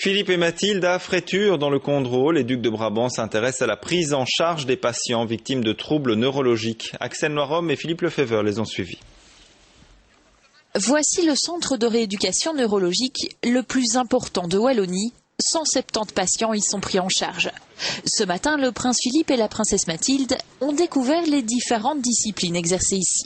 Philippe et Mathilde à Fréthur, dans le Condroz, les ducs de Brabant s'intéressent à la prise en charge des patients victimes de troubles neurologiques. Axel Noirom et Philippe Lefebvre les ont suivis. Voici le centre de rééducation neurologique le plus important de Wallonie. 170 patients y sont pris en charge. Ce matin, le prince Philippe et la princesse Mathilde ont découvert les différentes disciplines exercées ici.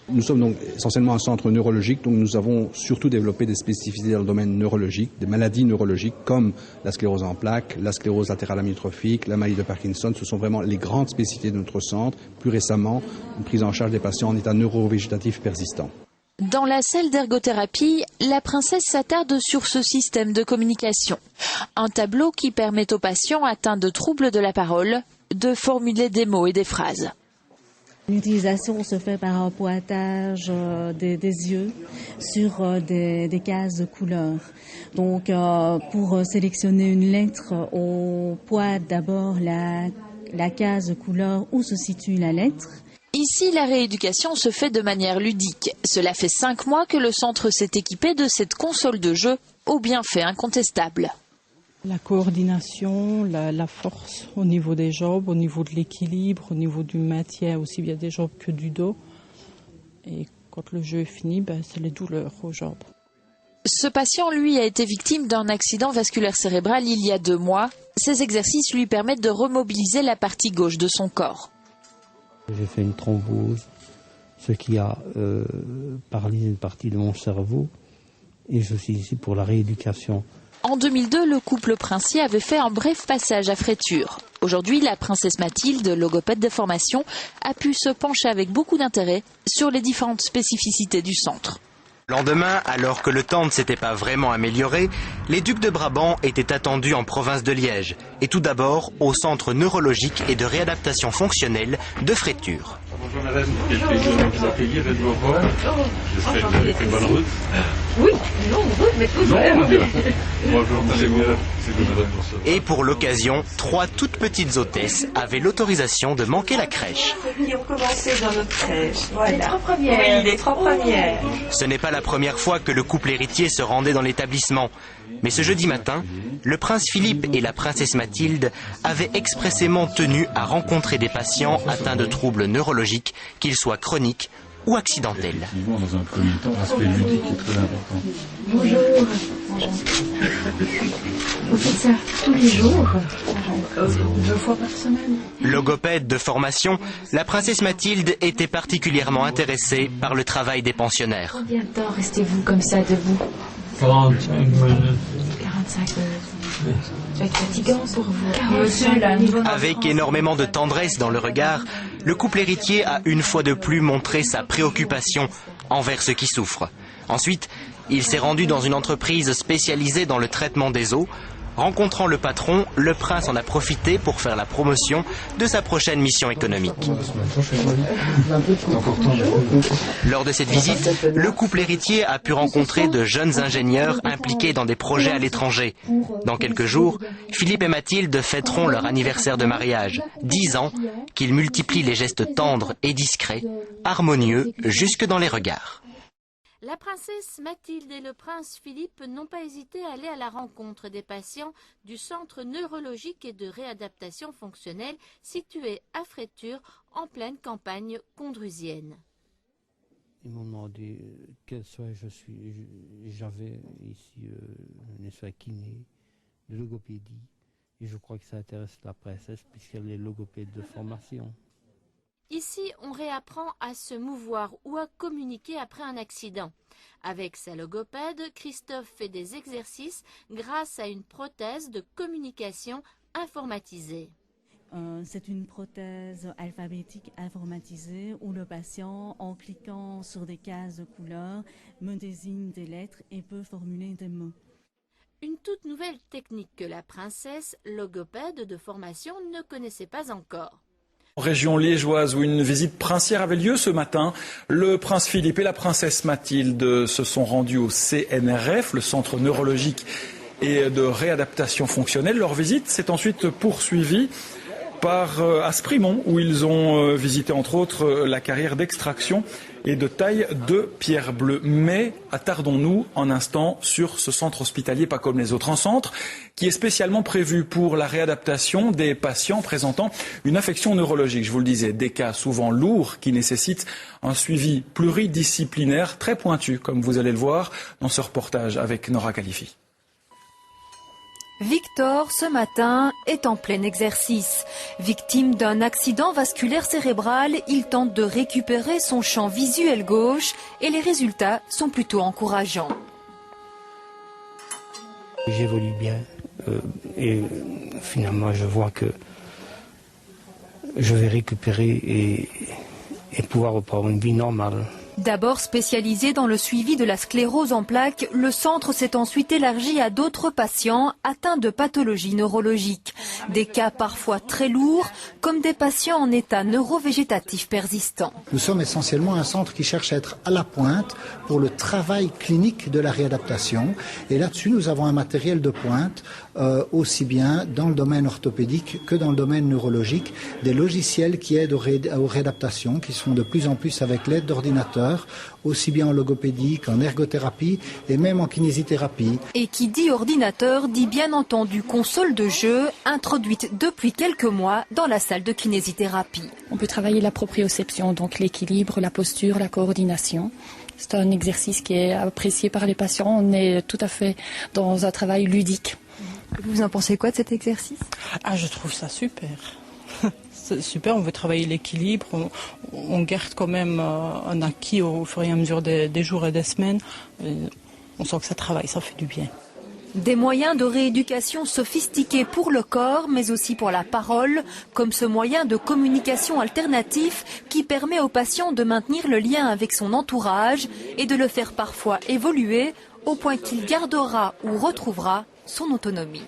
Nous sommes donc essentiellement un centre neurologique, donc nous avons surtout développé des spécificités dans le domaine neurologique, des maladies neurologiques comme la sclérose en plaques, la sclérose latérale amyotrophique, la maladie de Parkinson. Ce sont vraiment les grandes spécificités de notre centre. Plus récemment, une prise en charge des patients en état neurovégétatif persistant. Dans la salle d'ergothérapie, la princesse s'attarde sur ce système de communication. Un tableau qui permet aux patients atteints de troubles de la parole de formuler des mots et des phrases. L'utilisation se fait par un pointage des yeux sur des cases de couleurs. Donc, pour sélectionner une lettre, on pointe d'abord la case de couleur où se situe la lettre. Ici, la rééducation se fait de manière ludique. Cela fait 5 mois que le centre s'est équipé de cette console de jeu aux bienfaits incontestables. La coordination, la force au niveau des jambes, au niveau de l'équilibre, au niveau du maintien aussi bien des jambes que du dos. Et quand le jeu est fini, c'est les douleurs aux jambes. Ce patient, lui, a été victime d'un accident vasculaire cérébral il y a 2 mois. Ces exercices lui permettent de remobiliser la partie gauche de son corps. J'ai fait une thrombose, ce qui a paralysé une partie de mon cerveau. Et je suis ici pour la rééducation. En 2002, le couple princier avait fait un bref passage à Fréthur. Aujourd'hui, la princesse Mathilde, logopède de formation, a pu se pencher avec beaucoup d'intérêt sur les différentes spécificités du centre. Lendemain, alors que le temps ne s'était pas vraiment amélioré, les ducs de Brabant étaient attendus en province de Liège, et tout d'abord au centre neurologique et de réadaptation fonctionnelle de Fréthur. Bonjour madame, quel plaisir de vous accueillir et de vous revoir. J'espère que vous avez fait bonne route. Oui, non, mais tout va bien. Bonjour, allez-vous. Et pour l'occasion, 3 toutes petites hôtesses avaient l'autorisation de manquer la crèche. Ceux qui ont commencé dans notre crèche, voilà. Les 3 premières. Oui, les 3 premières. Ce n'est pas la première fois que le couple héritier se rendait dans l'établissement. Mais ce jeudi matin, le prince Philippe et la princesse Mathilde avaient expressément tenu à rencontrer des patients atteints de troubles neurologiques, qu'ils soient chroniques ou accidentels. Dans un premier temps, l'aspect ludique est très important. Bonjour. Vous faites ça tous les jours 2 fois par semaine. Logopède de formation, la princesse Mathilde était particulièrement intéressée par le travail des pensionnaires. Combien de temps restez-vous comme ça debout 45 minutes. 45 minutes. Ça va être fatigant pour vous. Avec énormément de tendresse dans le regard, le couple héritier a une fois de plus montré sa préoccupation envers ceux qui souffrent. Ensuite, il s'est rendu dans une entreprise spécialisée dans le traitement des eaux. Rencontrant le patron, le prince en a profité pour faire la promotion de sa prochaine mission économique. Lors de cette visite, le couple héritier a pu rencontrer de jeunes ingénieurs impliqués dans des projets à l'étranger. Dans quelques jours, Philippe et Mathilde fêteront leur anniversaire de mariage. 10 ans qu'ils multiplient les gestes tendres et discrets, harmonieux jusque dans les regards. La princesse Mathilde et le prince Philippe n'ont pas hésité à aller à la rencontre des patients du centre neurologique et de réadaptation fonctionnelle situé à Fréthur, en pleine campagne condrusienne. Ils m'ont demandé quel souhait j'avais ici, une soin kiné, de logopédie, et je crois que ça intéresse la princesse puisqu'elle est logopède de formation. Ici, on réapprend à se mouvoir ou à communiquer après un accident. Avec sa logopède, Christophe fait des exercices grâce à une prothèse de communication informatisée. C'est une prothèse alphabétique informatisée où le patient, en cliquant sur des cases de couleurs, me désigne des lettres et peut formuler des mots. Une toute nouvelle technique que la princesse, logopède de formation, ne connaissait pas encore. Région liégeoise où une visite princière avait lieu ce matin, le prince Philippe et la princesse Mathilde se sont rendus au CNRF, le centre neurologique et de réadaptation fonctionnelle. Leur visite s'est ensuite poursuivie par Asprimont, où ils ont visité entre autres la carrière d'extraction et de taille de pierre bleue. Mais attardons-nous un instant sur ce centre hospitalier pas comme les autres. Un centre qui est spécialement prévu pour la réadaptation des patients présentant une affection neurologique. Je vous le disais, des cas souvent lourds qui nécessitent un suivi pluridisciplinaire très pointu, comme vous allez le voir dans ce reportage avec Nora Khalifi. Victor, ce matin, est en plein exercice. Victime d'un accident vasculaire cérébral, il tente de récupérer son champ visuel gauche et les résultats sont plutôt encourageants. J'évolue bien et finalement je vois que je vais récupérer et pouvoir reprendre une vie normale. D'abord spécialisé dans le suivi de la sclérose en plaques, le centre s'est ensuite élargi à d'autres patients atteints de pathologies neurologiques. Des cas parfois très lourds, comme des patients en état neurovégétatif persistant. Nous sommes essentiellement un centre qui cherche à être à la pointe pour le travail clinique de la réadaptation. Et là-dessus, nous avons un matériel de pointe, aussi bien dans le domaine orthopédique que dans le domaine neurologique. Des logiciels qui aident aux réadaptations, qui se font de plus en plus avec l'aide d'ordinateurs, aussi bien en logopédie qu'en ergothérapie et même en kinésithérapie. Et qui dit ordinateur dit bien entendu console de jeu, introduite depuis quelques mois dans la salle de kinésithérapie. On peut travailler la proprioception, donc l'équilibre, la posture, la coordination. C'est un exercice qui est apprécié par les patients. On est tout à fait dans un travail ludique. Vous en pensez quoi de cet exercice ? Je trouve ça super. C'est super, on veut travailler l'équilibre, on garde quand même un acquis au fur et à mesure des jours et des semaines. On sent que ça travaille, ça fait du bien. Des moyens de rééducation sophistiqués pour le corps, mais aussi pour la parole, comme ce moyen de communication alternatif qui permet au patient de maintenir le lien avec son entourage et de le faire parfois évoluer au point qu'il gardera ou retrouvera son autonomie.